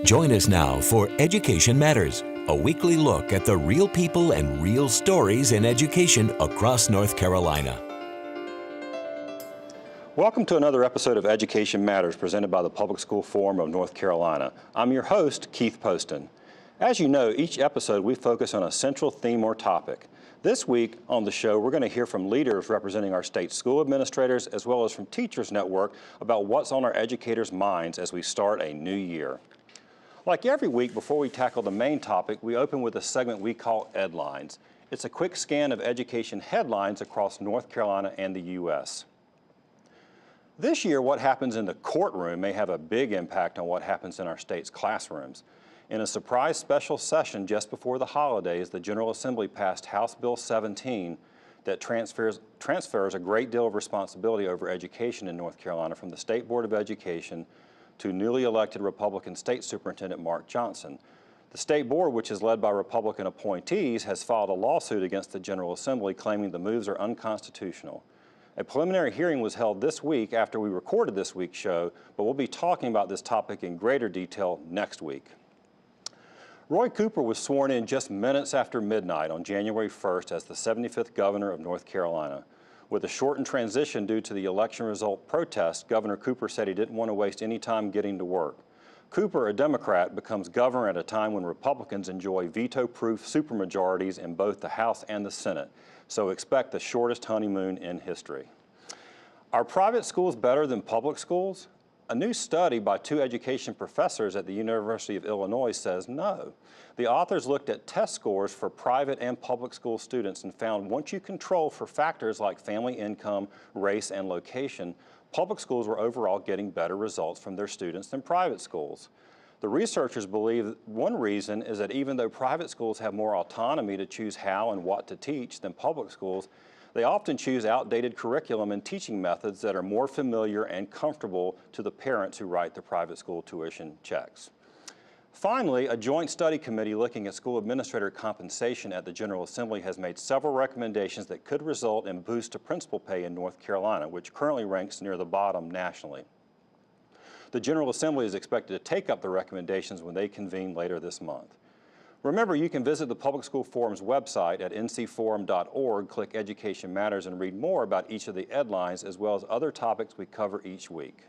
Join us now for Education Matters, a weekly look at the real people and real stories in education across North Carolina. Welcome to another episode of Education Matters presented by the Public School Forum of North Carolina. I'm your host, Keith Poston. As you know, each episode we focus on a central theme or topic. This week on the show, we're going to hear from leaders representing our state school administrators as well as from Teachers Network about what's on our educators' minds as we start a new year. Like every week before we tackle the main topic, we open with a segment we call Edlines. It's a quick scan of education headlines across North Carolina and the U.S. This year, what happens in the courtroom may have a big impact on what happens in our state's classrooms. In a surprise special session just before the holidays, the General Assembly passed House Bill 17 that transfers a great deal of responsibility over education in North Carolina from the State Board of Education to newly elected Republican State Superintendent Mark Johnson. The State Board, which is led by Republican appointees, has filed a lawsuit against the General Assembly claiming the moves are unconstitutional. A preliminary hearing was held this week after we recorded this week's show, but we'll be talking about this topic in greater detail next week. Roy Cooper was sworn in just minutes after midnight on January 1st as the 75th governor of North Carolina. With a shortened transition due to the election result protest, Governor Cooper said he didn't want to waste any time getting to work. Cooper, a Democrat, becomes governor at a time when Republicans enjoy veto-proof supermajorities in both the House and the Senate, so expect the shortest honeymoon in history. Are private schools better than public schools? A new study by two education professors at the University of Illinois says no. The authors looked at test scores for private and public school students and found once you control for factors like family income, race, and location, public schools were overall getting better results from their students than private schools. The researchers believe one reason is that even though private schools have more autonomy to choose how and what to teach than public schools, they often choose outdated curriculum and teaching methods that are more familiar and comfortable to the parents who write the private school tuition checks. Finally, a joint study committee looking at school administrator compensation at the General Assembly has made several recommendations that could result in boosts to principal pay in North Carolina, which currently ranks near the bottom nationally. The General Assembly is expected to take up the recommendations when they convene later this month. Remember, you can visit the Public School Forum's website at ncforum.org, click Education Matters, and read more about each of the Edlines as well as other topics we cover each week.